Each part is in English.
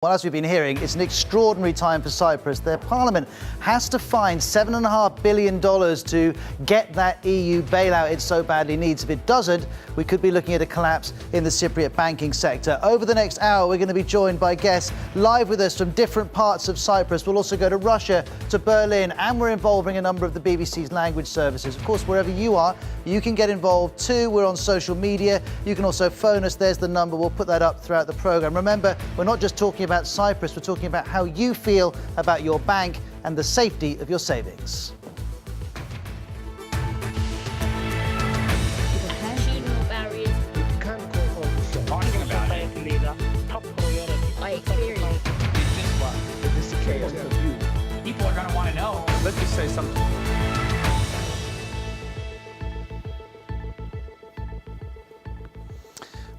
Well, as we've been hearing, it's an extraordinary time for Cyprus. Their parliament has to find $7.5 billion to get that EU bailout it so badly needs. If it doesn't, we could be looking at a collapse in the Cypriot banking sector. Over the next hour, we're going to be joined by guests live with us from different parts of Cyprus. We'll also go to Russia, to Berlin, and we're involving a number of the BBC's language services. Of course, wherever you are, you can get involved too. We're on social media. You can also phone us. There's the number. We'll put that up throughout the programme. Remember, we're not just talking about Cyprus, we're talking about how you feel about your bank and the safety of your savings. People are going to want to know. Let's just say something.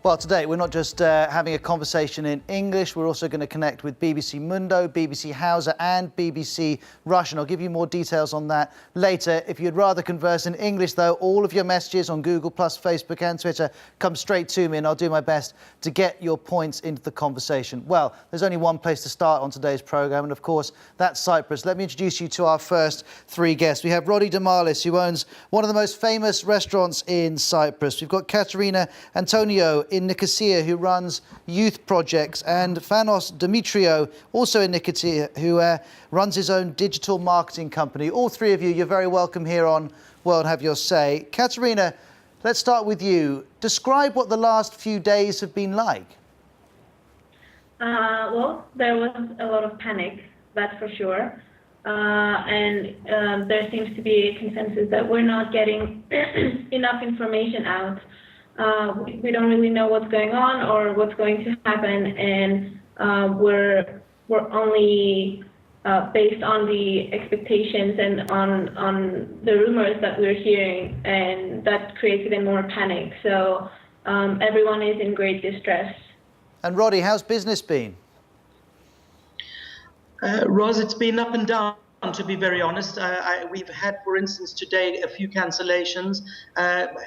Well, today we're not just having a conversation in English, we're also going to connect with BBC Mundo, BBC Hausa and BBC Russian. I'll give you more details on that later. If you'd rather converse in English, though, all of your messages on Google+, Facebook and Twitter come straight to me, and I'll do my best to get your points into the conversation. Well, there's only one place to start on today's programme, and of course, that's Cyprus. Let me introduce you to our first three guests. We have Rodi Demalis, who owns one of the most famous restaurants in Cyprus. We've got Katerina Antonio in Nicosia, who runs youth projects, and Fanos Demetriou, also in Nicosia, who runs his own digital marketing company. All three of you, you're very welcome here on World Have Your Say. Katerina, let's start with you. Describe what the last few days have been like. Well, there was a lot of panic, that's for sure. And there seems to be a consensus that we're not getting enough information out. We don't really know what's going on or what's going to happen, and we're only based on the expectations and on the rumors that we're hearing, and that creates even more panic. So everyone is in great distress. And Rodi, how's business been? Roz, it's been up and down, to be very honest. We've had, for instance, today a few cancellations,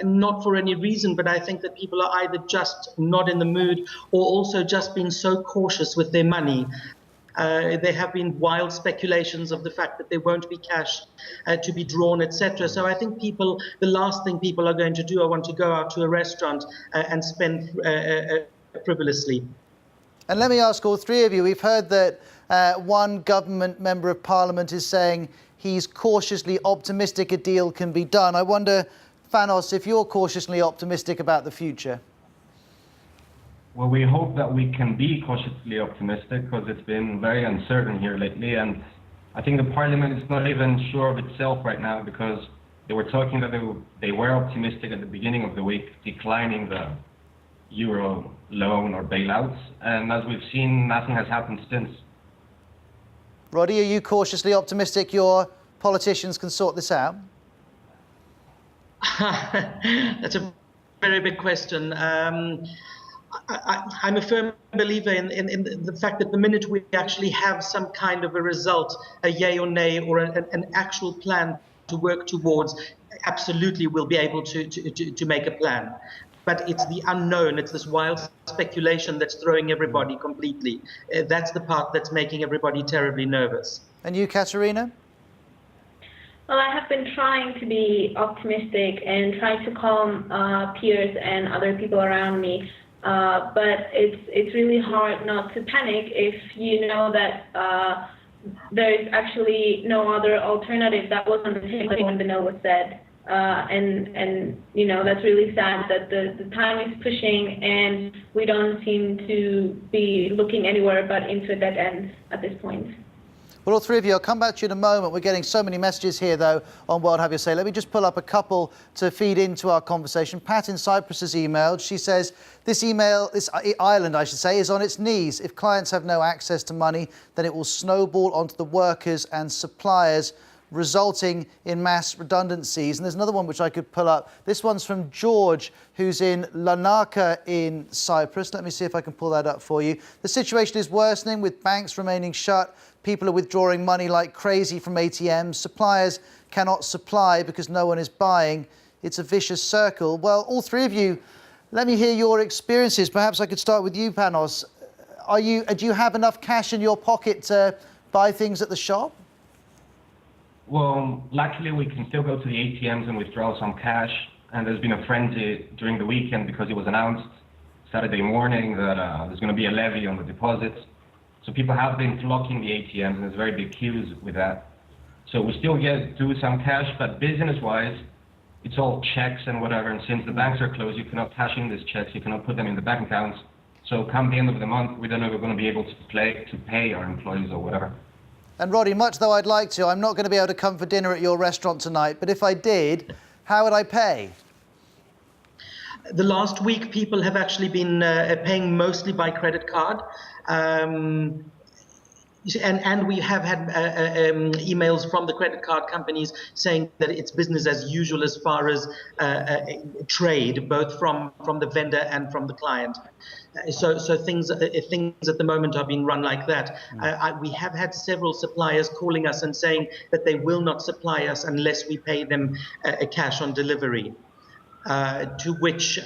not for any reason, but I think that people are either just not in the mood or also just being so cautious with their money. There have been wild speculations of the fact that there won't be cash to be drawn, etc. So I think the last thing people are going to do, are want to go out to a restaurant and spend frivolously. And let me ask all three of you, we've heard that one government member of parliament is saying he's cautiously optimistic a deal can be done. I wonder, Fanos, if you're cautiously optimistic about the future. Well, we hope that we can be cautiously optimistic, because it's been very uncertain here lately, and I think the parliament is not even sure of itself right now, because they were talking that they were optimistic at the beginning of the week, declining the euro loan or bailouts, and as we've seen, nothing has happened since. Rodi, are you cautiously optimistic your politicians can sort this out? That's a very big question. I'm a firm believer in the fact that the minute we actually have some kind of a result, a yay or nay, or an actual plan to work towards, absolutely we'll be able to make a plan. But it's the unknown, it's this wild speculation that's throwing everybody completely. That's the part that's making everybody terribly nervous. And you, Katerina? Well, I have been trying to be optimistic and trying to calm peers and other people around me. But it's really hard not to panic if you know that there is actually no other alternative that was on the table when the no was said. And you know, that's really sad that the time is pushing and we don't seem to be looking anywhere but into a dead end at this point. Well, all three of you, I'll come back to you in a moment. We're getting so many messages here, though, on World Have Your Say. Let me just pull up a couple to feed into our conversation. Pat in Cyprus has emailed. She says, this island, I should say, is on its knees. If clients have no access to money, then it will snowball onto the workers and suppliers, resulting in mass redundancies. And there's another one which I could pull up. This one's from George, who's in Larnaca in Cyprus. Let me see if I can pull that up for you. The situation is worsening with banks remaining shut. People are withdrawing money like crazy from ATMs. Suppliers cannot supply because no one is buying. It's a vicious circle. Well, all three of you, let me hear your experiences. Perhaps I could start with you, Panos. do you have enough cash in your pocket to buy things at the shop? Well, luckily we can still go to the ATMs and withdraw some cash. And there's been a frenzy during the weekend because it was announced Saturday morning that there's going to be a levy on the deposits. So people have been flocking the ATMs, and there's very big queues with that. So we still do some cash, but business-wise, it's all checks and whatever. And since the banks are closed, you cannot cash in these checks. You cannot put them in the bank accounts. So come the end of the month, we don't know if we're going to be able to pay our employees or whatever. And Roddy, much though I'd like to, I'm not going to be able to come for dinner at your restaurant tonight. But if I did, how would I pay? The last week, people have actually been paying mostly by credit card. And we have had emails from the credit card companies saying that it's business as usual as far as trade, both from the vendor and from the client. So things at the moment are being run like that. We have had several suppliers calling us and saying that they will not supply us unless we pay them cash on delivery. To which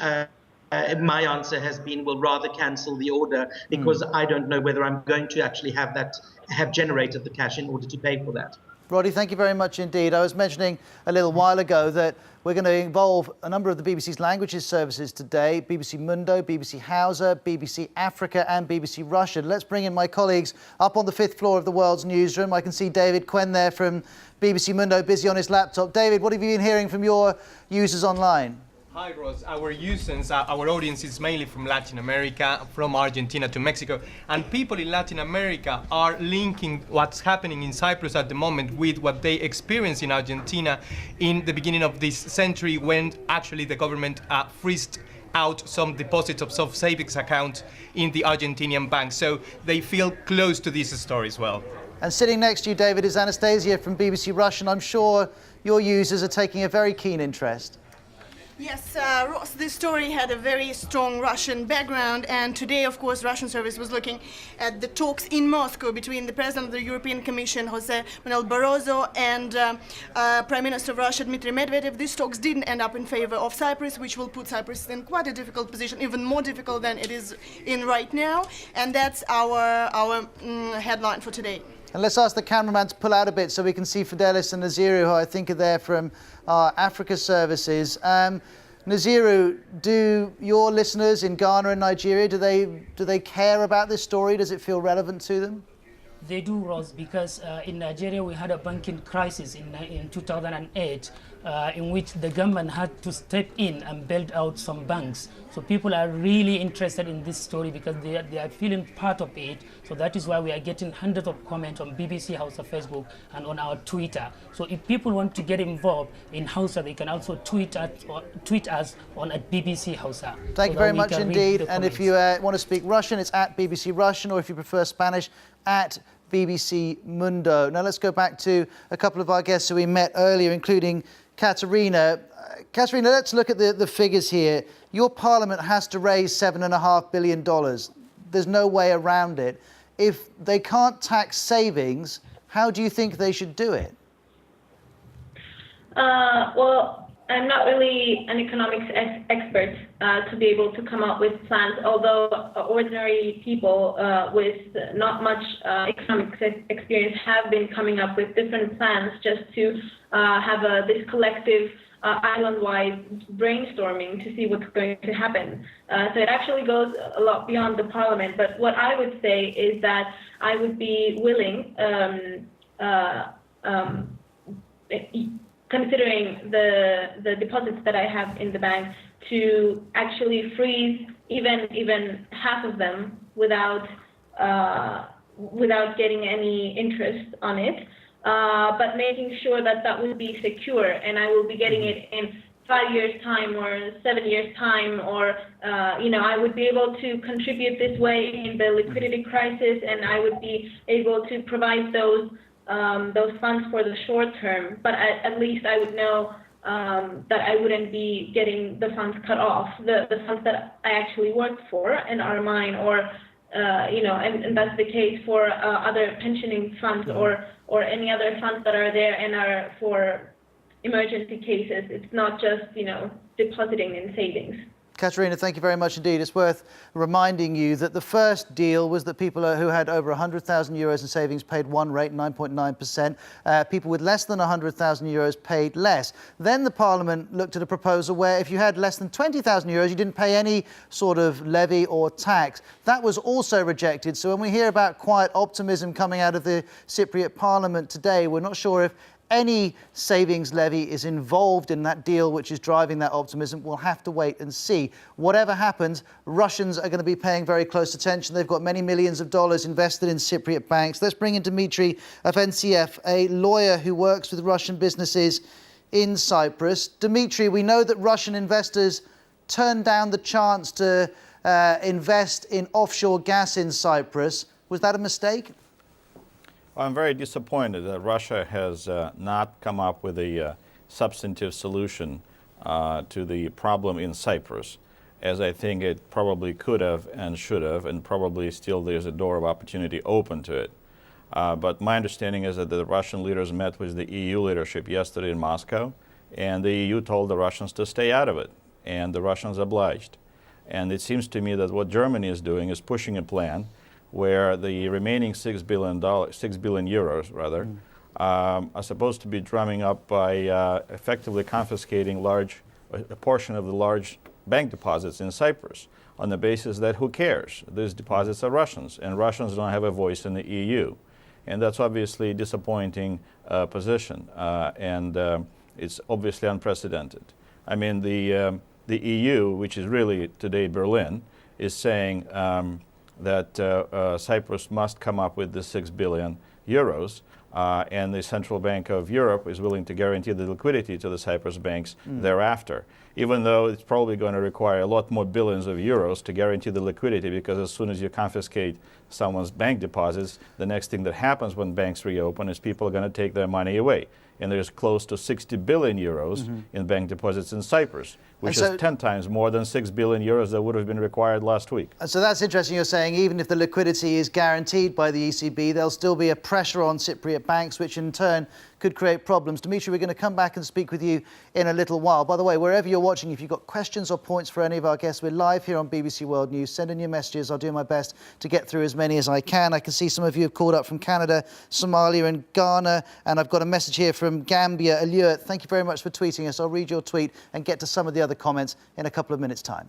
my answer has been, we'll rather cancel the order because I don't know whether I'm going to actually have generated the cash in order to pay for that. Roddy, thank you very much indeed. I was mentioning a little while ago that we're going to involve a number of the BBC's languages services today, BBC Mundo, BBC Hausa, BBC Africa and BBC Russian. Let's bring in my colleagues up on the 5th floor of the World's Newsroom. I can see David Quinn there from BBC Mundo busy on his laptop. David, what have you been hearing from your users online? Hi Ross, our users, our audience is mainly from Latin America, from Argentina to Mexico, and people in Latin America are linking what's happening in Cyprus at the moment with what they experienced in Argentina in the beginning of this century when actually the government freezed out some deposits of some savings accounts in the Argentinian banks. So they feel close to this story as well. And sitting next to you, David, is Anastasia from BBC Russian. I'm sure your users are taking a very keen interest. Yes, Ross, this story had a very strong Russian background, and today, of course, Russian service was looking at the talks in Moscow between the President of the European Commission, Jose Manuel Barroso, and Prime Minister of Russia, Dmitry Medvedev. These talks didn't end up in favor of Cyprus, which will put Cyprus in quite a difficult position, even more difficult than it is in right now, and that's our headline for today. And let's ask the cameraman to pull out a bit so we can see Fidelis and Naziru, who I think are there from Africa Services. Naziru, do your listeners in Ghana and Nigeria, do they care about this story? Does it feel relevant to them? They do, Ross, because in Nigeria we had a banking crisis in 2008 in which the government had to step in and bail out some banks. So people are really interested in this story because they are feeling part of it. So that is why we are getting hundreds of comments on BBC Hausa Facebook and on our Twitter. So if people want to get involved in Hausa, they can also tweet us on at BBC Hausa. Thank you very much indeed. And if you want to speak Russian, it's at BBC Russian, or if you prefer Spanish, at BBC Mundo. Now let's go back to a couple of our guests who we met earlier, including Katerina. Katerina, let's look at the figures here. Your parliament has to raise $7.5 billion. There's no way around it. If they can't tax savings, how do you think they should do it? Well, I'm not really an economics expert to be able to come up with plans, although ordinary people with not much economics experience have been coming up with different plans just to have this collective island-wide brainstorming to see what's going to happen. So it actually goes a lot beyond the parliament. But what I would say is that I would be willing, considering the deposits that I have in the bank, to actually freeze even half of them without getting any interest on it. But making sure that that will be secure, and I will be getting it in 5 years' time or 7 years' time, or I would be able to contribute this way in the liquidity crisis, and I would be able to provide those funds for the short term. But at least I would know that I wouldn't be getting the funds cut off, the funds that I actually worked for and are mine, or and that's the case for other pensioning funds or any other funds that are there and are for emergency cases. It's not just, depositing in savings. Katerina, thank you very much indeed. It's worth reminding you that the first deal was that people who had over 100,000 euros in savings paid one rate, 9.9%. People with less than 100,000 euros paid less. Then the Parliament looked at a proposal where if you had less than 20,000 euros, you didn't pay any sort of levy or tax. That was also rejected. So when we hear about quiet optimism coming out of the Cypriot Parliament today, we're not sure if any savings levy is involved in that deal which is driving that optimism. We'll have to wait and see. Whatever happens, Russians are going to be paying very close attention. They've got many millions of dollars invested in Cypriot banks. Let's bring in Dimitri of NCF, a lawyer who works with Russian businesses in Cyprus. Dimitri, we know that Russian investors turned down the chance to invest in offshore gas in Cyprus. Was that a mistake? I'm very disappointed that Russia has not come up with a substantive solution to the problem in Cyprus, as I think it probably could have and should have, and probably still there's a door of opportunity open to it. But my understanding is that the Russian leaders met with the EU leadership yesterday in Moscow, and the EU told the Russians to stay out of it, and the Russians obliged. And it seems to me that what Germany is doing is pushing a plan where the remaining €6 billion are supposed to be drumming up by effectively confiscating a portion of the large bank deposits in Cyprus on the basis that who cares? These deposits are Russians, and Russians don't have a voice in the EU. And that's obviously a disappointing position, and it's obviously unprecedented. I mean, the EU, which is really today Berlin, is saying that Cyprus must come up with the 6 billion euros, and the Central Bank of Europe is willing to guarantee the liquidity to the Cyprus banks thereafter, even though it's probably going to require a lot more billions of euros to guarantee the liquidity, because as soon as you confiscate someone's bank deposits, the next thing that happens when banks reopen is people are going to take their money away. And there's close to 60 billion euros in bank deposits in Cyprus, which is 10 times more than 6 billion euros that would have been required last week. So that's interesting. You're saying even if the liquidity is guaranteed by the ECB, there'll still be a pressure on Cypriot banks, which in turn could create problems. Dimitri, we're going to come back and speak with you in a little while. By the way, wherever you're watching, if you've got questions or points for any of our guests, we're live here on BBC World News. Send in your messages. I'll do my best to get through as many as I can. I can see some of you have called up from Canada, Somalia and Ghana, and I've got a message here from Gambia. Allure, thank you very much for tweeting us. I'll read your tweet and get to some of the other comments in a couple of minutes' time.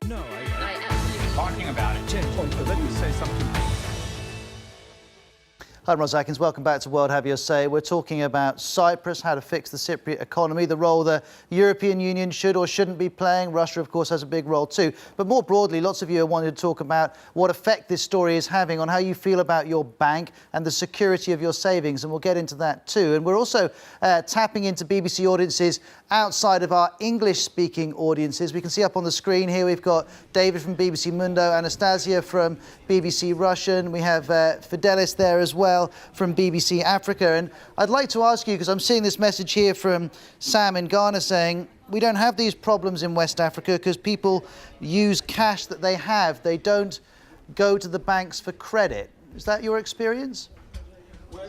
No, I talking about it. Let me say something. Hi, I'm Ros Atkins. Welcome back to World Have Your Say. We're talking about Cyprus, how to fix the Cypriot economy, the role the European Union should or shouldn't be playing. Russia, of course, has a big role too. But more broadly, lots of you are wanting to talk about what effect this story is having on how you feel about your bank and the security of your savings, and we'll get into that too. And we're also tapping into BBC audiences outside of our English-speaking audiences. We can see up on the screen here we've got David from BBC Mundo, Anastasia from BBC Russian. We have Fidelis there as well from BBC Africa. And I'd like to ask you, because I'm seeing this message here from Sam in Ghana saying, we don't have these problems in West Africa because people use cash that they have. They don't go to the banks for credit. Is that your experience? Well,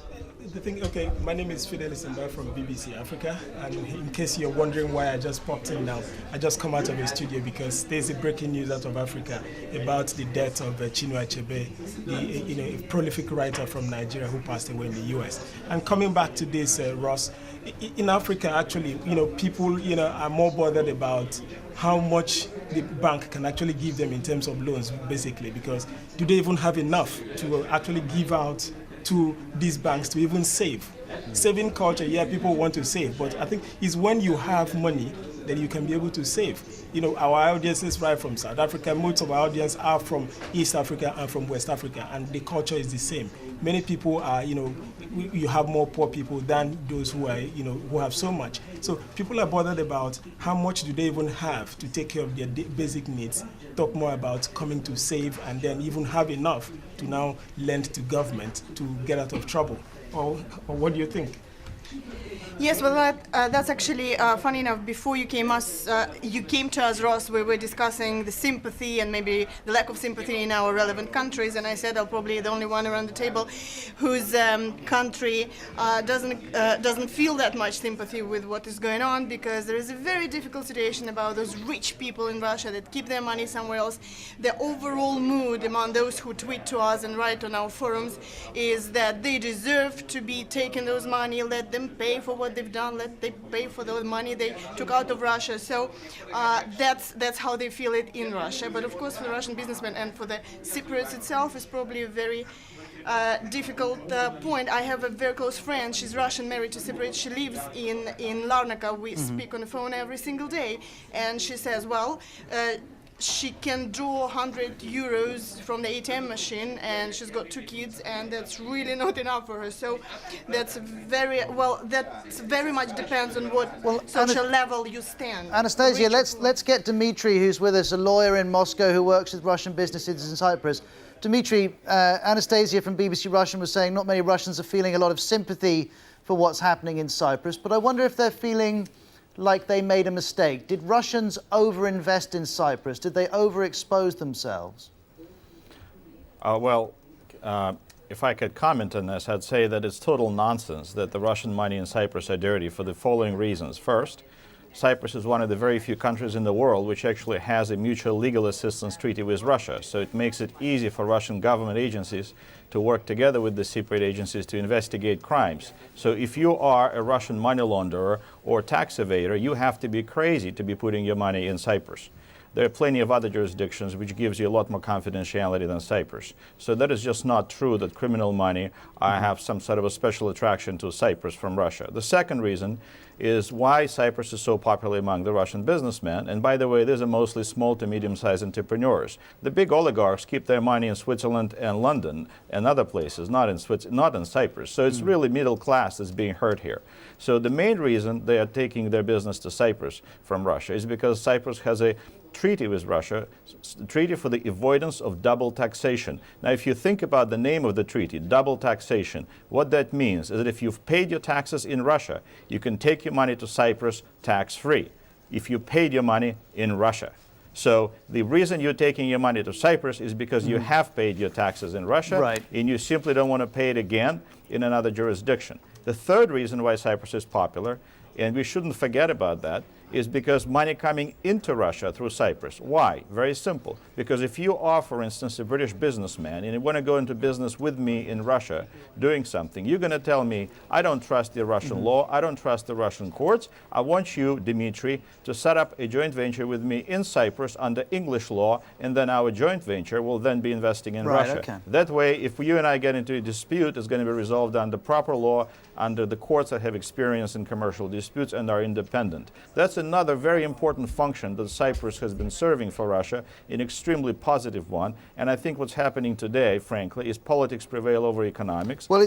the thing, okay, my name is Fidelis Mba from BBC Africa, and in case you're wondering why I just popped in now, I just come out of the studio because there's a breaking news out of Africa about the death of Chinua Achebe, a prolific writer from Nigeria who passed away in the US. And coming back to this, Ross, in Africa, actually, people, are more bothered about how much the bank can actually give them in terms of loans, basically, because do they even have enough to actually give out to these banks to even save? Saving culture, yeah, people want to save, but I think it's when you have money that you can be able to save. Our audience is right from South Africa. Most of our audience are from East Africa and from West Africa, and the culture is the same. Many people are, you have more poor people than those who are, who have so much. So people are bothered about how much do they even have to take care of their basic needs. Talk more about coming to save and then even have enough to now lend to government to get out of trouble. Or what do you think? Yes, well, that's actually funny enough. Before you came to us, Ross, we were discussing the sympathy and maybe the lack of sympathy in our relevant countries, and I said I'm probably the only one around the table whose country doesn't feel that much sympathy with what is going on, because there is a very difficult situation about those rich people in Russia that keep their money somewhere else. The overall mood among those who tweet to us and write on our forums is that they deserve to be taking those money, let them pay for what they've done, let them pay for the money they took out of Russia. So that's how they feel it in Russia. But of course, for the Russian businessmen and for the Cypriots itself, is probably a very difficult point. I have a very close friend. She's Russian, married to Cypriot. She lives in Larnaca. We speak on the phone every single day, and she says, well, she can draw 100 euros from the ATM machine, and she's got 2 kids, and that's really not enough for her. So that very much depends on what social level you stand. Anastasia, let's get Dmitry, who's with us, a lawyer in Moscow who works with Russian businesses in Cyprus. Dmitry, Anastasia from BBC Russian was saying not many Russians are feeling a lot of sympathy for what's happening in Cyprus, but I wonder if they're feeling like they made a mistake. Did Russians overinvest in Cyprus? Did they overexpose themselves? If I could comment on this, I'd say that it's total nonsense that the Russian money in Cyprus are dirty for the following reasons. First, Cyprus is one of the very few countries in the world which actually has a mutual legal assistance treaty with Russia. So it makes it easy for Russian government agencies to work together with the Cypriot agencies to investigate crimes. So if you are a Russian money launderer or tax evader, you have to be crazy to be putting your money in Cyprus. There are plenty of other jurisdictions which gives you a lot more confidentiality than Cyprus. So that is just not true that criminal money have some sort of a special attraction to Cyprus from Russia. The second reason is why Cyprus is so popular among the Russian businessmen. And by the way, these are mostly small to medium-sized entrepreneurs. The big oligarchs keep their money in Switzerland and London and other places, not in Cyprus. So it's really middle class that's being hurt here. So the main reason they are taking their business to Cyprus from Russia is because Cyprus has a treaty with Russia, treaty for the avoidance of double taxation. Now, if you think about the name of the treaty, double taxation, what that means is that if you've paid your taxes in Russia, you can take your money to Cyprus tax-free if you paid your money in Russia. So the reason you're taking your money to Cyprus is because you have paid your taxes in Russia, and you simply don't want to pay it again in another jurisdiction. The third reason why Cyprus is popular, and we shouldn't forget about that, is because money coming into Russia through Cyprus. Why? Very simple. Because if you are, for instance, a British businessman and you want to go into business with me in Russia doing something, you're going to tell me, I don't trust the Russian law, I don't trust the Russian courts. I want you, Dmitry, to set up a joint venture with me in Cyprus under English law, and then our joint venture will then be investing in Russia. Okay. That way, if you and I get into a dispute, it's going to be resolved under proper law, under the courts that have experience in commercial disputes and are independent. That's another very important function that Cyprus has been serving for Russia, an extremely positive one. And I think what's happening today, frankly, is politics prevail over economics. Well,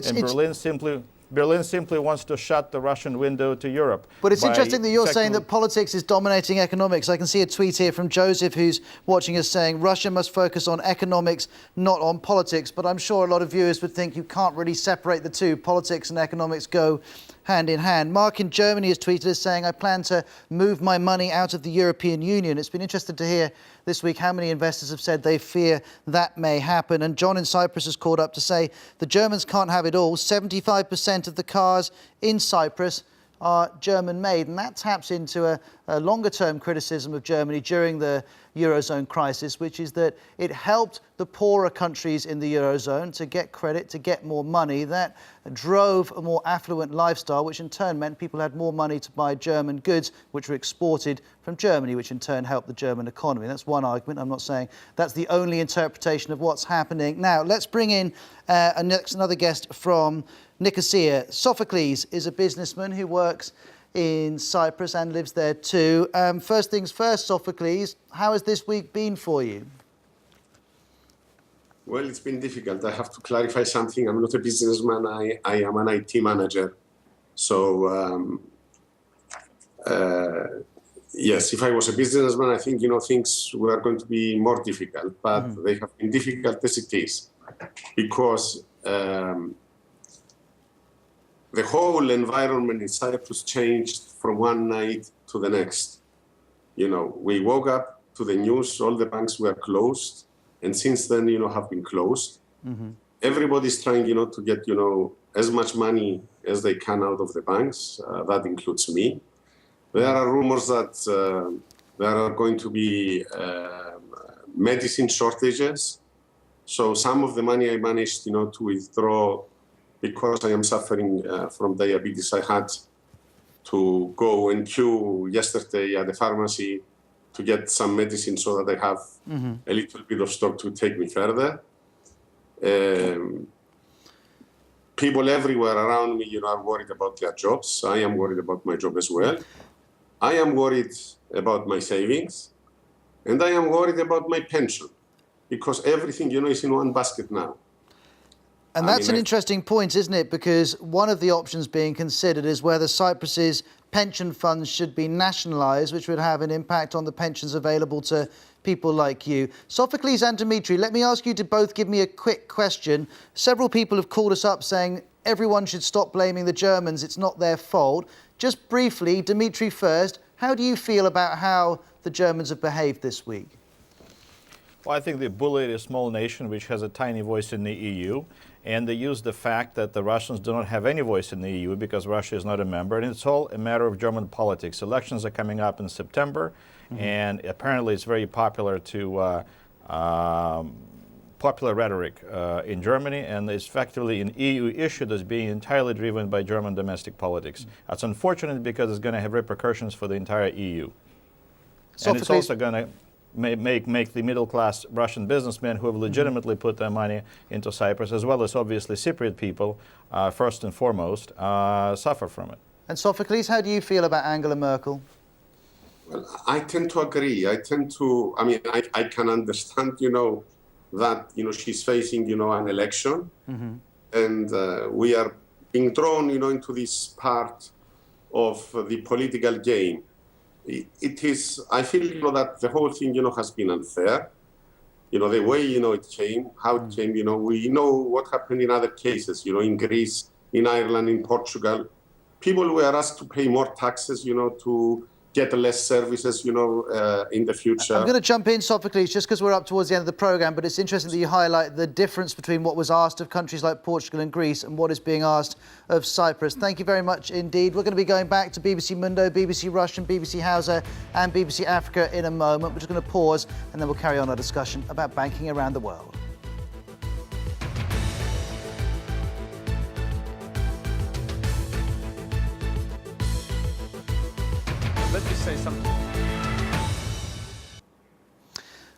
Berlin simply wants to shut the Russian window to Europe. But it's interesting that you're saying that politics is dominating economics. I can see a tweet here from Joseph, who's watching us, saying Russia must focus on economics, not on politics. But I'm sure a lot of viewers would think you can't really separate the two. Politics and economics go hand in hand. Mark in Germany has tweeted us saying, I plan to move my money out of the European Union. It's been interesting to hear this week how many investors have said they fear that may happen. And John in Cyprus has called up to say the Germans can't have it all. 75% of the cars in Cyprus are German-made. And that taps into a longer-term criticism of Germany during the Eurozone crisis, which is that it helped the poorer countries in the Eurozone to get credit, to get more money. That drove a more affluent lifestyle, which in turn meant people had more money to buy German goods, which were exported from Germany, which in turn helped the German economy. That's one argument. I'm not saying that's the only interpretation of what's happening. Now, let's bring in another guest from Nicosia. Sophocles is a businessman who works in Cyprus and lives there too. First things first, Sophocles, how has this week been for you? Well, it's been difficult. I have to clarify something. I'm not a businessman. I am an IT manager. So, yes, if I was a businessman, I think, things were going to be more difficult. But they have been difficult as it is. Because the whole environment in Cyprus changed from one night to the next. You know, we woke up to the news, all the banks were closed, and since then, you know, have been closed. Mm-hmm. Everybody's trying, you know, to get, you know, as much money as they can out of the banks. That includes me. There are rumors that there are going to be medicine shortages. So some of the money I managed, you know, to withdraw because I am suffering from diabetes. I had to go and queue yesterday at the pharmacy to get some medicine so that I have a little bit of stock to take me further. People everywhere around me, you know, are worried about their jobs. I am worried about my job as well. I am worried about my savings, and I am worried about my pension, because everything, you know, is in one basket now. And that's an interesting point, isn't it? Because one of the options being considered is whether Cyprus's pension funds should be nationalised, which would have an impact on the pensions available to people like you. Sophocles and Dimitri, let me ask you to both give me a quick question. Several people have called us up saying everyone should stop blaming the Germans, it's not their fault. Just briefly, Dimitri first, how do you feel about how the Germans have behaved this week? Well, I think they bullied a small nation which has a tiny voice in the EU, and they use the fact that the Russians do not have any voice in the EU because Russia is not a member, and it's all a matter of German politics. Elections are coming up in September, and apparently it's very popular to popular rhetoric in Germany, and it's effectively an EU issue that's being entirely driven by German domestic politics. That's unfortunate because it's going to have repercussions for the entire EU. And it's also going to make the middle-class Russian businessmen who have legitimately put their money into Cyprus, as well as obviously Cypriot people, first and foremost, suffer from it. And Sophocles, how do you feel about Angela Merkel? Well, I tend to agree. I can understand, you know, that, you know, she's facing, you know, an election, and we are being drawn, you know, into this part of the political game. It is, I feel, you know, that the whole thing, you know, has been unfair. You know, the way, you know, it came, how it came, you know, we know what happened in other cases, you know, in Greece, in Ireland, in Portugal. People were asked to pay more taxes, you know, to get less services, you know, in the future. I'm going to jump in, Sophocles, just because we're up towards the end of the programme, but it's interesting that you highlight the difference between what was asked of countries like Portugal and Greece and what is being asked of Cyprus. Thank you very much indeed. We're going to be going back to BBC Mundo, BBC Russian, BBC Hausa and BBC Africa in a moment. We're just going to pause and then we'll carry on our discussion about banking around the world. Let's just say something.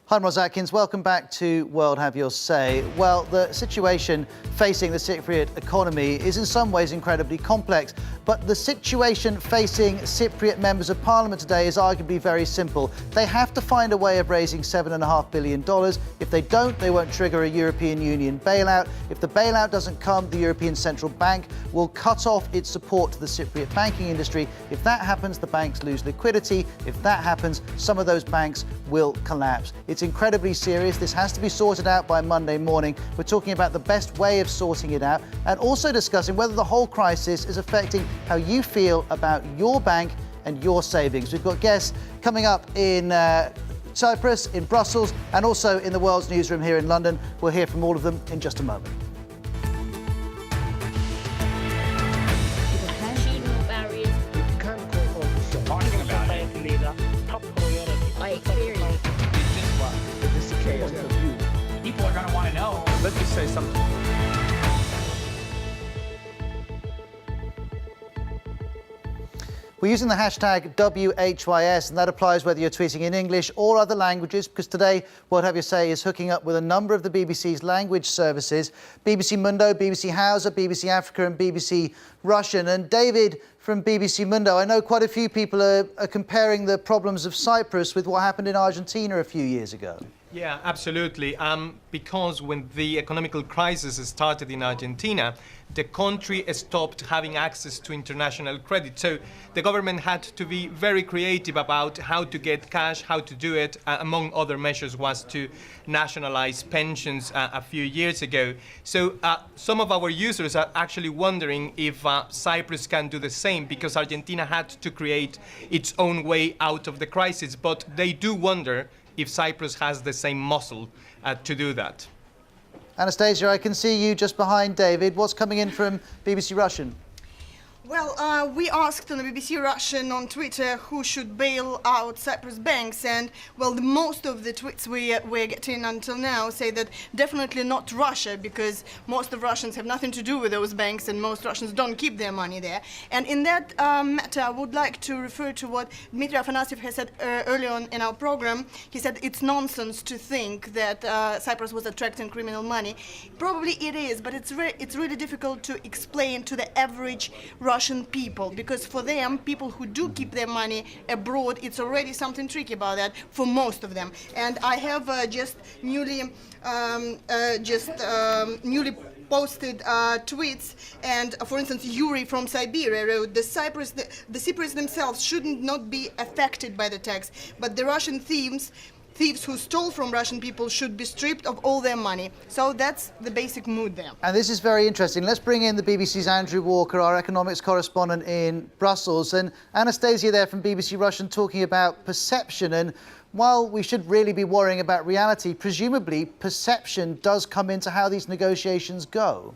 Hi, I'm Ros Atkins. Welcome back to World Have Your Say. Well, the situation facing the Cypriot economy is in some ways incredibly complex, but the situation facing Cypriot members of parliament today is arguably very simple. They have to find a way of raising $7.5 billion. If they don't, they won't trigger a European Union bailout. If the bailout doesn't come, the European Central Bank will cut off its support to the Cypriot banking industry. If that happens, the banks lose liquidity. If that happens, some of those banks will collapse. It's incredibly serious. This has to be sorted out by Monday morning. We're talking about the best way of sorting it out and also discussing whether the whole crisis is affecting how you feel about your bank and your savings. We've got guests coming up in Cyprus, in Brussels, and also in the World's Newsroom here in London. We'll hear from all of them in just a moment. People are going to want to know. Let's just say something. We're using the hashtag WHYS, and that applies whether you're tweeting in English or other languages, because today, World Have Your Say is hooking up with a number of the BBC's language services, BBC Mundo, BBC Hausa, BBC Africa and BBC Russian. And David from BBC Mundo, I know quite a few people are comparing the problems of Cyprus with what happened in Argentina a few years ago. Yeah, absolutely. Because when the economical crisis started in Argentina, the country stopped having access to international credit. So the government had to be very creative about how to get cash, how to do it. Among other measures was to nationalize pensions a few years ago. So some of our users are actually wondering if Cyprus can do the same, because Argentina had to create its own way out of the crisis. But they do wonder if Cyprus has the same muscle to do that. Anastasia, I can see you just behind David. What's coming in from BBC Russian? Well, we asked on the BBC Russian on Twitter who should bail out Cyprus banks, and well, most of the tweets we're getting until now say that definitely not Russia, because most of Russians have nothing to do with those banks, and most Russians don't keep their money there. And in that matter, I would like to refer to what Dmitry Afanasyev has said earlier on in our program. He said it's nonsense to think that Cyprus was attracting criminal money. Probably it is, but it's really difficult to explain to the average Russian people, because for them, people who do keep their money abroad, it's already something tricky about that for most of them. And I have just newly posted tweets, and for instance, Yuri from Siberia wrote, the Cypriots themselves shouldn't not be affected by the tax, but the Russian thieves who stole from Russian people should be stripped of all their money. So that's the basic mood there. And this is very interesting. Let's bring in the BBC's Andrew Walker, our economics correspondent in Brussels. And Anastasia there from BBC Russian talking about perception. And while we should really be worrying about reality, presumably perception does come into how these negotiations go.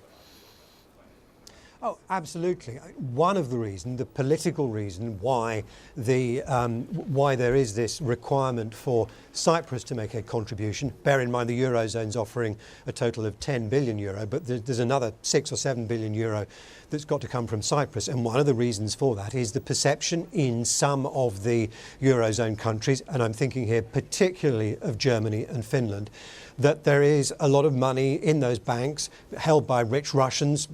Oh, absolutely. One of the reasons, the political reason why there is this requirement for Cyprus to make a contribution, bear in mind the Eurozone's offering a total of 10 billion euro, but there's another 6 or 7 billion euro that's got to come from Cyprus. And one of the reasons for that is the perception in some of the Eurozone countries, and I'm thinking here particularly of Germany and Finland, that there is a lot of money in those banks held by rich Russians,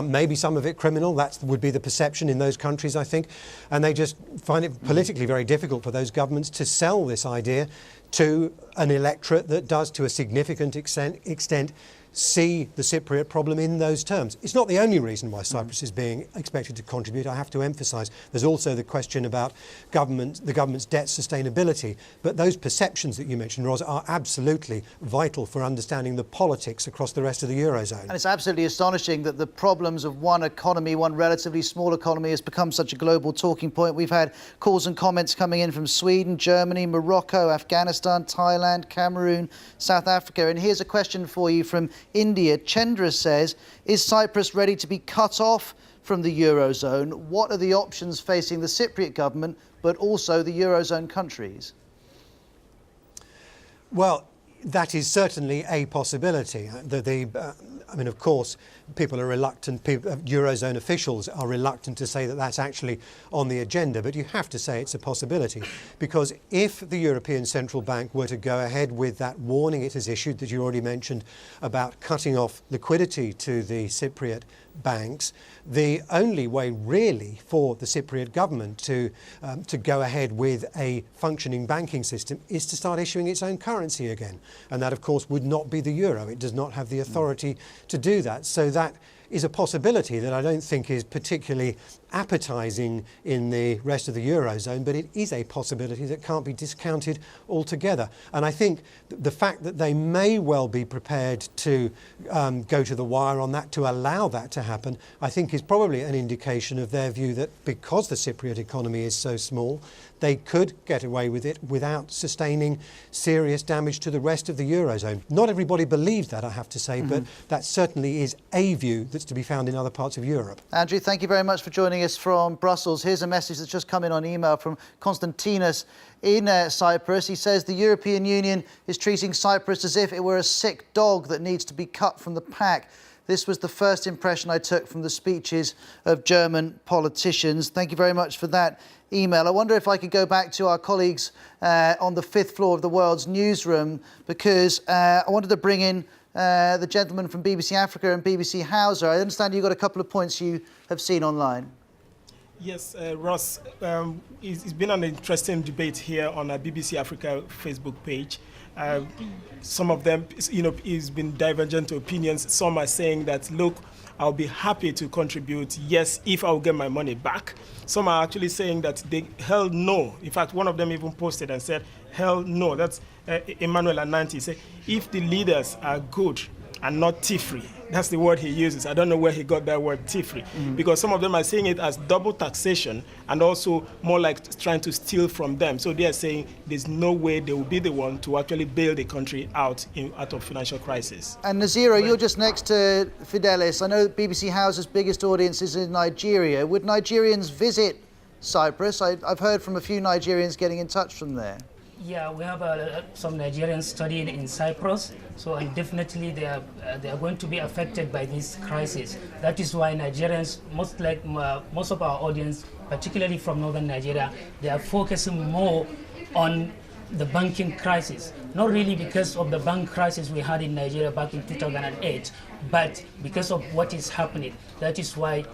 maybe some of it criminal. That would be the perception in those countries, I think. And they just find it politically very difficult for those governments to sell this idea to an electorate that does, to a significant extent, see the Cypriot problem in those terms. It's not the only reason why Cyprus is being expected to contribute. I have to emphasise there's also the question about the government's debt sustainability. But those perceptions that you mentioned, Ros, are absolutely vital for understanding the politics across the rest of the Eurozone. And it's absolutely astonishing that the problems of one economy, one relatively small economy, has become such a global talking point. We've had calls and comments coming in from Sweden, Germany, Morocco, Afghanistan, Thailand, Cameroon, South Africa. And here's a question for you from India. Chandra says, is Cyprus ready to be cut off from the Eurozone? What are the options facing the Cypriot government, but also the Eurozone countries? Well, that is certainly a possibility. I mean, of course, people are reluctant, Eurozone officials are reluctant to say that that's actually on the agenda, but you have to say it's a possibility, because if the European Central Bank were to go ahead with that warning it has issued that you already mentioned about cutting off liquidity to the Cypriot banks, the only way really for the Cypriot government to go ahead with a functioning banking system is to start issuing its own currency again. And that, of course, would not be the euro. It does not have the authority to do that. So that is a possibility that I don't think is particularly appetising in the rest of the Eurozone, but it is a possibility that can't be discounted altogether. And I think the fact that they may well be prepared to go to the wire on that, to allow that to happen, I think is probably an indication of their view that because the Cypriot economy is so small, they could get away with it without sustaining serious damage to the rest of the Eurozone. Not everybody believes that, I have to say, but that certainly is a view that's to be found in other parts of Europe. Andrew, thank you very much for joining us from Brussels. Here's a message that's just come in on email from Konstantinos in Cyprus. He says the European Union is treating Cyprus as if it were a sick dog that needs to be cut from the pack. This was the first impression I took from the speeches of German politicians. Thank you very much for that email. I wonder if I could go back to our colleagues on the 5th floor of the World's newsroom, because I wanted to bring in the gentleman from BBC Africa and BBC Hausa. I understand you've got a couple of points you have seen online. Yes, Ross, it's been an interesting debate here on our BBC Africa Facebook page. Some of them, it's been divergent opinions. Some are saying that, look, I'll be happy to contribute, yes, if I'll get my money back. Some are actually saying that hell no. In fact, one of them even posted and said, hell no. That's Emmanuel Ananti. Say, if the leaders are good and not thievery, that's the word he uses. I don't know where he got that word thievery, because some of them are saying it as double taxation and also more like trying to steal from them. So they are saying there's no way they will be the one to actually bail the country out of financial crisis. And Nazira, you're just next to Fidelis. I know that BBC Hausa's biggest audience is in Nigeria. Would Nigerians visit Cyprus? I've heard from a few Nigerians getting in touch from there. Yeah, we have some Nigerians studying in Cyprus, so and definitely they are going to be affected by this crisis. That is why Nigerians, most of our audience, particularly from northern Nigeria, they are focusing more on the banking crisis. Not really because of the bank crisis we had in Nigeria back in 2008, but because of what is happening. That is why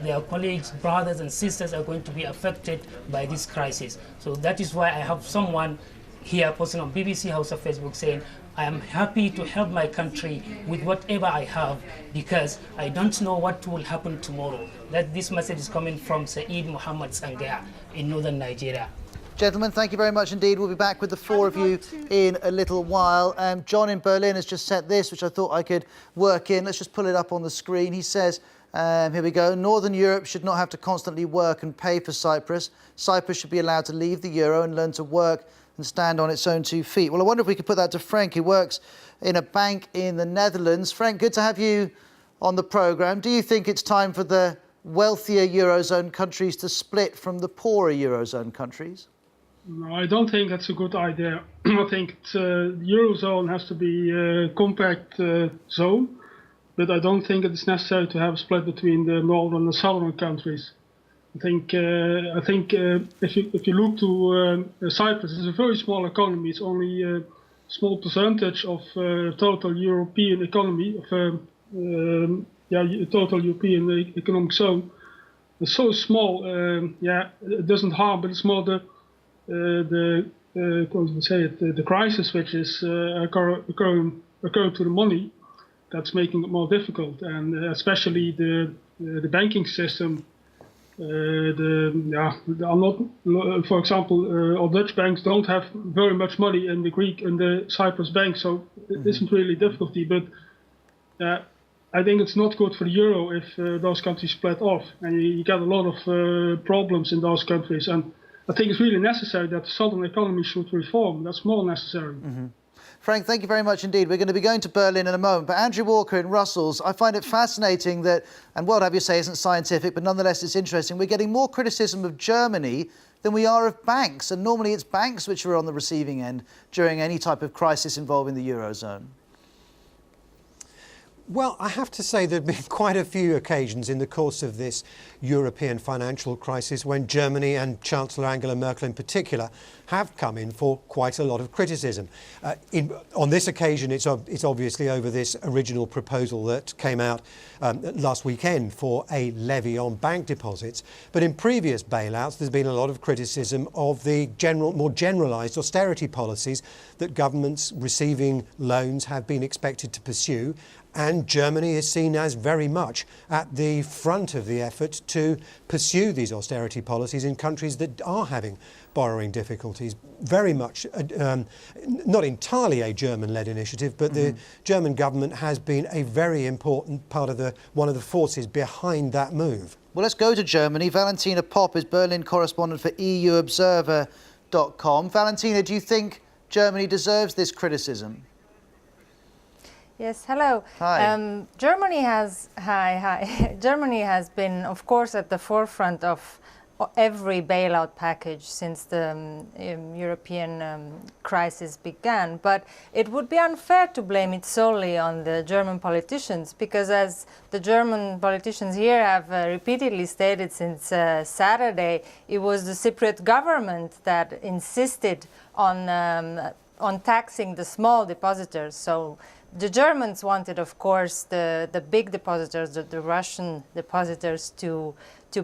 their colleagues, brothers and sisters are going to be affected by this crisis. So that is why I have someone here posting on BBC Hausa Facebook saying, I am happy to help my country with whatever I have because I don't know what will happen tomorrow. That this message is coming from Saeed Muhammad Sangaya in northern Nigeria. Gentlemen, thank you very much indeed. We'll be back with the four of you in a little while. John in Berlin has just sent this, which I thought I could work in. Let's just pull it up on the screen. He says, here we go, Northern Europe should not have to constantly work and pay for Cyprus. Cyprus should be allowed to leave the euro and learn to work and stand on its own 2 feet. Well, I wonder if we could put that to Frank, who works in a bank in the Netherlands. Frank, good to have you on the programme. Do you think it's time for the wealthier Eurozone countries to split from the poorer Eurozone countries? No, I don't think that's a good idea. I think the Eurozone has to be a compact zone, but I don't think it's necessary to have a split between the northern and southern countries. I think if you look to Cyprus, it's a very small economy. It's only a small percentage of total European economy, total European economic zone. It's so small. It doesn't harm, but it's more the crisis which is occurring to the money that's making it more difficult, and especially the banking system. Are not, for example, all Dutch banks don't have very much money in the Greek and the Cyprus bank, so it isn't really difficulty. But I think it's not good for the euro if those countries split off, and you get a lot of problems in those countries. And I think it's really necessary that the southern economy should reform. That's more necessary. Frank, thank you very much indeed. We're going to be going to Berlin in a moment. But Andrew Walker in Brussels, I find it fascinating that, and World Have You Say isn't scientific, but nonetheless it's interesting, we're getting more criticism of Germany than we are of banks. And normally it's banks which are on the receiving end during any type of crisis involving the Eurozone. Well, I have to say there have been quite a few occasions in the course of this European financial crisis when Germany and Chancellor Angela Merkel in particular have come in for quite a lot of criticism. On this occasion, it's obviously over this original proposal that came out last weekend for a levy on bank deposits. But in previous bailouts, there's been a lot of criticism of the more generalised austerity policies that governments receiving loans have been expected to pursue. And Germany is seen as very much at the front of the effort to pursue these austerity policies in countries that are having borrowing difficulties. Very much, not entirely a German-led initiative, but the German government has been a very important part of one of the forces behind that move. Well, let's go to Germany. Valentina Popp is Berlin correspondent for EUobserver.com. Valentina, do you think Germany deserves this criticism? Yes, hello. Hi. Germany has Germany has been, of course, at the forefront of every bailout package since the European crisis began. But it would be unfair to blame it solely on the German politicians, because as the German politicians here have repeatedly stated since Saturday, it was the Cypriot government that insisted on taxing the small depositors. So The Germans wanted, of course, the big depositors, the Russian depositors, to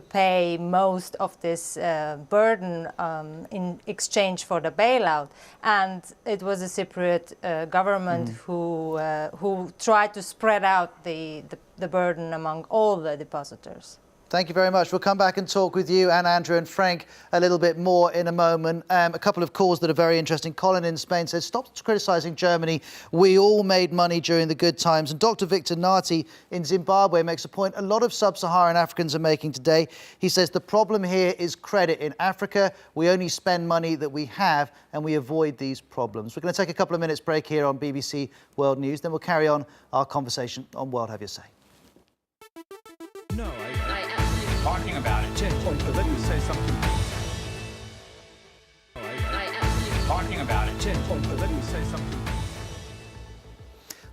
pay most of this burden in exchange for the bailout, and it was the Cypriot government who tried to spread out the burden among all the depositors. Thank you very much. We'll come back and talk with you and Andrew and Frank a little bit more in a moment. A couple of calls that are very interesting. Colin in Spain says, stop criticising Germany. We all made money during the good times. And Dr. Victor Nati in Zimbabwe makes a point a lot of sub-Saharan Africans are making today. He says the problem here is credit. In Africa, we only spend money that we have and we avoid these problems. We're going to take a couple of minutes break here on BBC World News. Then we'll carry on our conversation on World Have Your Say. No, talking about it. Let me say something. Talking about it. Let me say something.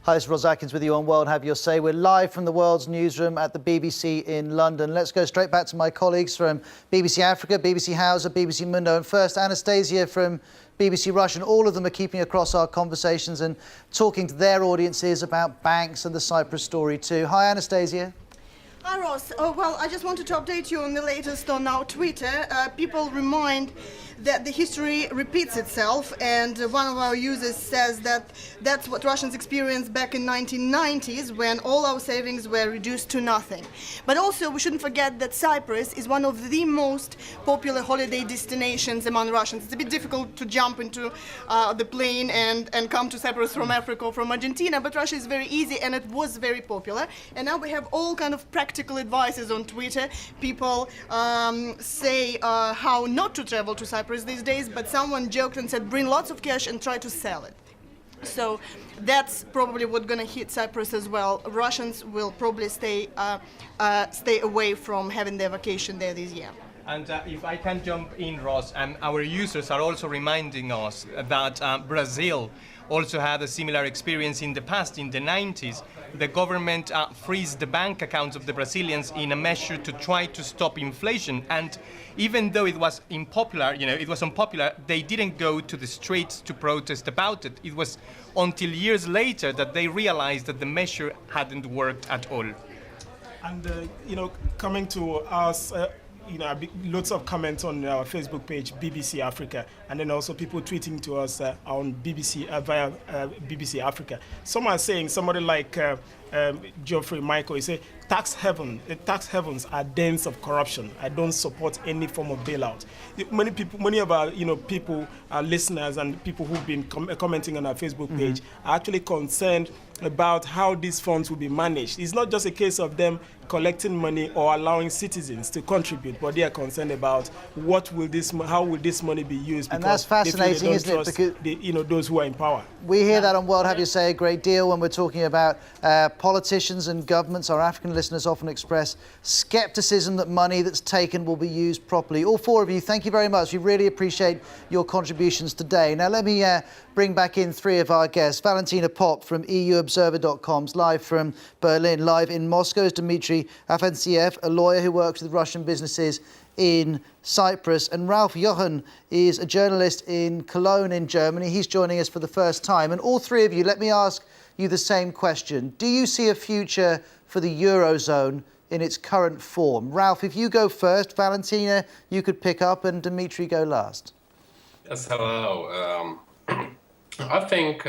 Hi, this is Ros Atkins with you on World Have Your Say. We're live from the World's Newsroom at the BBC in London. Let's go straight back to my colleagues from BBC Africa, BBC Hausa, BBC Mundo, and first Anastasia from BBC Russian. All of them are keeping across our conversations and talking to their audiences about banks and the Cyprus story too. Hi, Anastasia. Hi, Ross. Well, I just wanted to update you on the latest on our Twitter. People remind that the history repeats itself, and one of our users says that that's what Russians experienced back in 1990s when all our savings were reduced to nothing. But also, we shouldn't forget that Cyprus is one of the most popular holiday destinations among Russians. It's a bit difficult to jump into the plane and come to Cyprus from Africa or from Argentina, but Russia is very easy, and it was very popular. And now we have all kind of practical advices on Twitter. People say how not to travel to Cyprus these days, but someone joked and said bring lots of cash and try to sell it. So that's probably what's going to hit Cyprus as well. Russians will probably stay away from having their vacation there this year. And if I can jump in, Ross, our users are also reminding us that Brazil also had a similar experience in the past. In the 90s, the government froze the bank accounts of the Brazilians in a measure to try to stop inflation. And even though it was unpopular, they didn't go to the streets to protest about it. It was until years later that they realized that the measure hadn't worked at all. And, coming to us, lots of comments on our Facebook page, BBC Africa, and then also people tweeting to us on BBC via BBC Africa. Some are saying, somebody like Geoffrey Michael, he said, tax heavens are dens of corruption. I don't support any form of bailout. Many of our people, our listeners, and people who've been commenting on our Facebook page are actually concerned about how these funds will be managed. It's not just a case of them collecting money or allowing citizens to contribute, but they are concerned about how will this money be used. And that's fascinating, isn't it? Because those who are in power. We hear that on World Have You Say a great deal when we're talking about politicians and governments. Our African listeners often express scepticism that money that's taken will be used properly. All four of you, thank you very much. We really appreciate your contributions today. Now let me bring back in three of our guests. Valentina Pop from EUobserver.com, live from Berlin. Live in Moscow is Dmitry Afanasiev, a lawyer who works with Russian businesses in Cyprus. And Ralph Johan is a journalist in Cologne in Germany. He's joining us for the first time. And all three of you, let me ask you the same question. Do you see a future for the Eurozone in its current form? Ralph, if you go first, Valentina, you could pick up, and Dmitry go last. Yes, hello. I think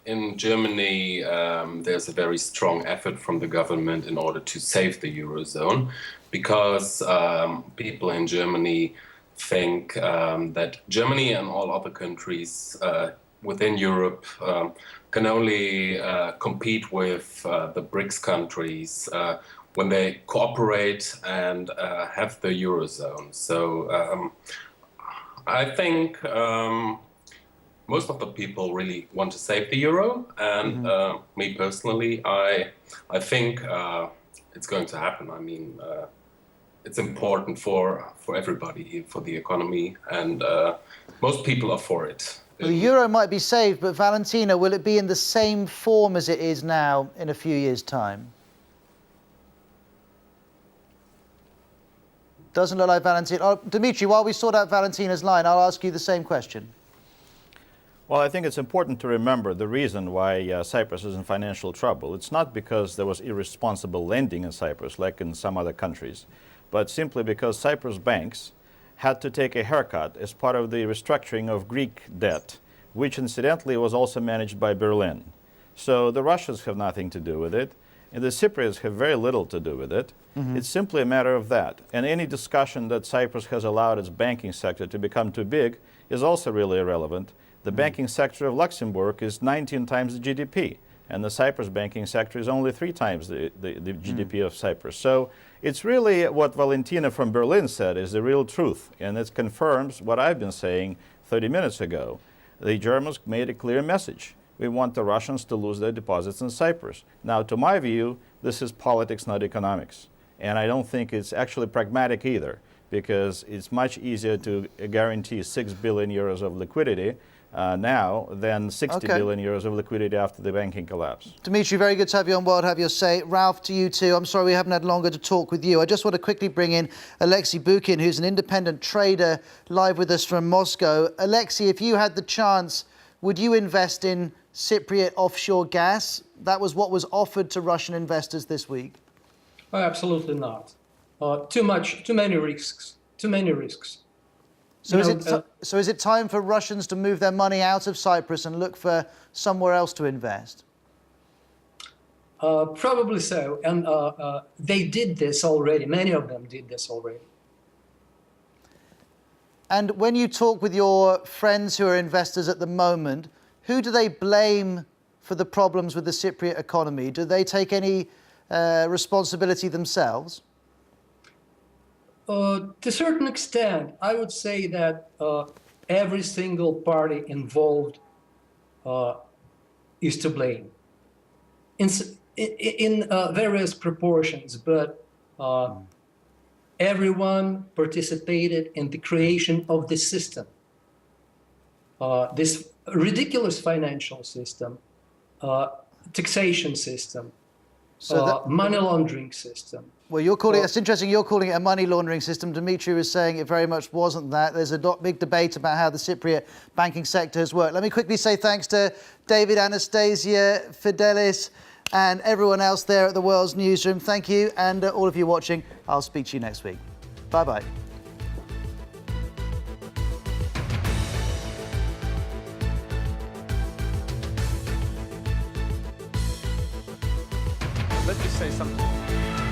in Germany there's a very strong effort from the government in order to save the Eurozone, because people in Germany think that Germany and all other countries within Europe can only compete with the BRICS countries when they cooperate and have the Eurozone. So I think most of the people really want to save the euro, and me personally, I think it's going to happen. I mean, it's important for everybody, for the economy, and most people are for it. Well, the euro might be saved, but Valentina, will it be in the same form as it is now in a few years' time? Doesn't look like Valentina. Oh, Dmitry, while we sort out Valentina's line, I'll ask you the same question. Well, I think it's important to remember the reason why Cyprus is in financial trouble. It's not because there was irresponsible lending in Cyprus, like in some other countries, but simply because Cyprus banks had to take a haircut as part of the restructuring of Greek debt, which incidentally was also managed by Berlin. So the Russians have nothing to do with it, and the Cypriots have very little to do with it. It's simply a matter of that. And any discussion that Cyprus has allowed its banking sector to become too big is also really irrelevant. The banking sector of Luxembourg is 19 times the GDP, and the Cyprus banking sector is only 3 times the GDP of Cyprus. So it's really what Valentina from Berlin said is the real truth, and it confirms what I've been saying 30 minutes ago. The Germans made a clear message. We want the Russians to lose their deposits in Cyprus. Now, to my view, this is politics, not economics. And I don't think it's actually pragmatic either, because it's much easier to guarantee 6 billion euros of liquidity now than 60 billion euros of liquidity after the banking collapse. Dimitri, very good to have you on World, have your say. Ralph, to you too. I'm sorry we haven't had longer to talk with you. I just want to quickly bring in Alexei Bukin, who's an independent trader, live with us from Moscow. Alexei, if you had the chance, would you invest in Cypriot offshore gas? That was what was offered to Russian investors this week. Oh, absolutely not. Too many risks. So is it time for Russians to move their money out of Cyprus and look for somewhere else to invest? Probably so. And they did this already. Many of them did this already. And when you talk with your friends who are investors at the moment, who do they blame for the problems with the Cypriot economy? Do they take any responsibility themselves? To a certain extent, I would say that every single party involved is to blame in various proportions, but everyone participated in the creation of this system, this ridiculous financial system, taxation system, money laundering system. Well, you're calling it's interesting. You're calling it a money laundering system. Dimitri was saying it very much wasn't that. There's a big debate about how the Cypriot banking sector has worked. Let me quickly say thanks to David, Anastasia, Fidelis, and everyone else there at the World's Newsroom. Thank you, and all of you watching. I'll speak to you next week. Bye-bye. Let me say something.